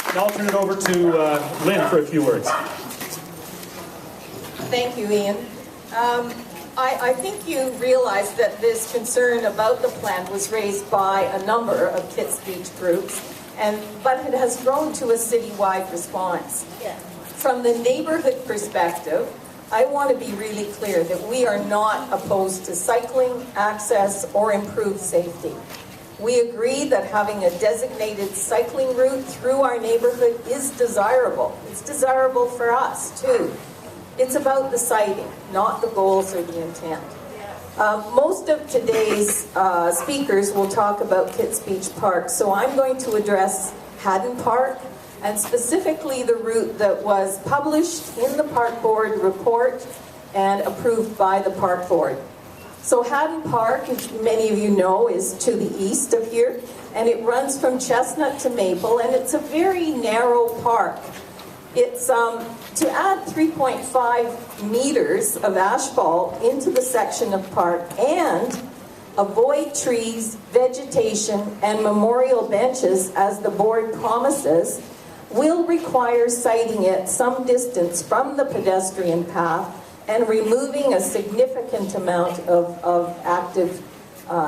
And I'll turn it over to Lynne for a few words. Thank you, Ian. I think you realize that this concern about the plan was raised by a number of Kit Speech groups, but it has grown to a citywide response. Yeah. From the neighborhood perspective, I want to be really clear that we are not opposed to cycling, access, or improved safety. We agree that having a designated cycling route through our neighborhood is desirable. It's desirable for us, too. It's about the siting, not the goals or the intent. Most of today's speakers will talk about Kit Speech Park, so I'm going to address Hadden Park, and specifically the route that was published in the Park Board report and approved by the Park Board. So Hadden Park, as many of you know, is to the east of here, and it runs from Chestnut to Maple, and it's a very narrow park. It's to add 3.5 meters of asphalt into the section of park and avoid trees, vegetation, and memorial benches, as the board promises, will require siting it some distance from the pedestrian path and removing a significant amount of active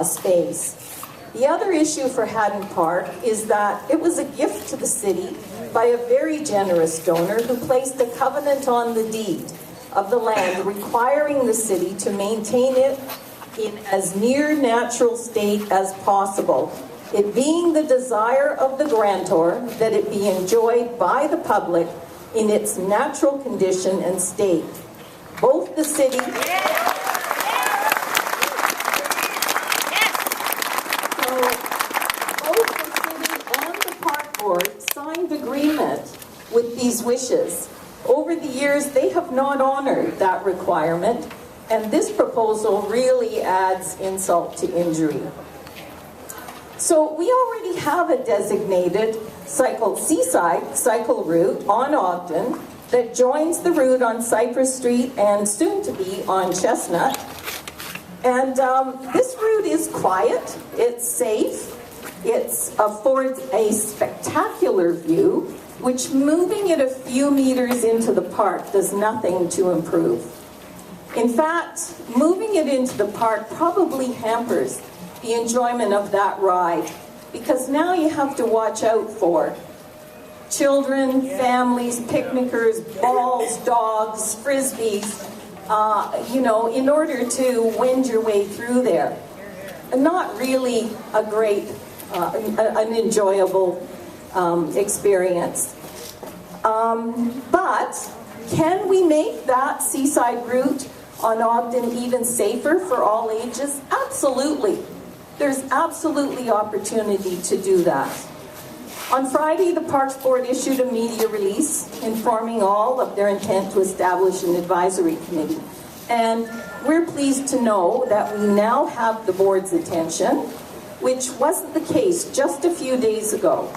space. The other issue for Hadden Park is that it was a gift to the city by a very generous donor who placed a covenant on the deed of the land requiring the city to maintain it in as near natural state as possible, it being the desire of the grantor that it be enjoyed by the public in its natural condition and state. Both the city signed agreement with these wishes. Over the years, they have not honored that requirement, and this proposal really adds insult to injury. So we already have a designated seaside cycle route on Ogden that joins the route on Cypress Street and soon to be on Chestnut. And this route is quiet, it's safe, it affords a spectacular view, which moving it a few meters into the park does nothing to improve. In fact, moving it into the park probably hampers the enjoyment of that ride, because now you have to watch out for children, families, picnickers, balls, dogs, frisbees, in order to wend your way through there. Not really a great an enjoyable experience. But can we make that seaside route on Ogden even safer for all ages? Absolutely. There's absolutely opportunity to do that. On Friday, the Parks Board issued a media release informing all of their intent to establish an advisory committee. And we're pleased to know that we now have the board's attention, which wasn't the case just a few days ago.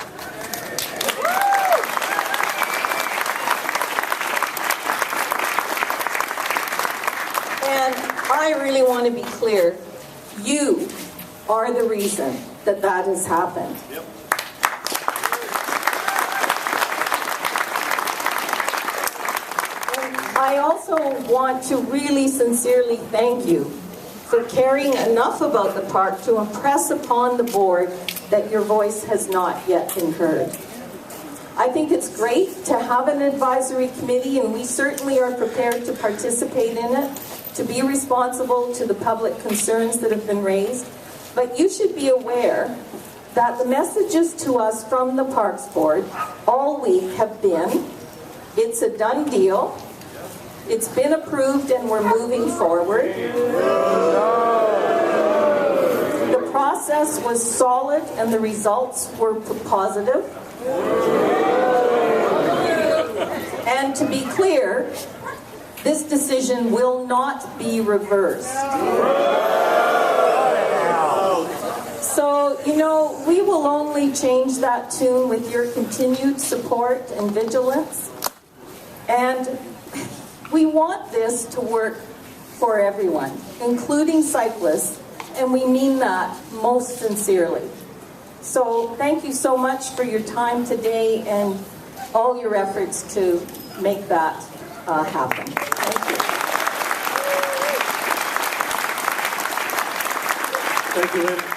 And I really want to be clear, you are the reason that that has happened. Yep. And I also want to really sincerely thank you for caring enough about the park to impress upon the board that your voice has not yet been heard. I think it's great to have an advisory committee, and we certainly are prepared to participate in it, to be responsible to the public concerns that have been raised. But you should be aware that the messages to us from the Parks Board all week have been, it's a done deal, it's been approved and we're moving forward. The process was solid and the results were positive. And to be clear, this decision will not be reversed. So, we will only change that tune with your continued support and vigilance. And we want this to work for everyone, including cyclists, and we mean that most sincerely. So thank you so much for your time today, and all your efforts to make that happen. Thank you. Thank you, Lynne.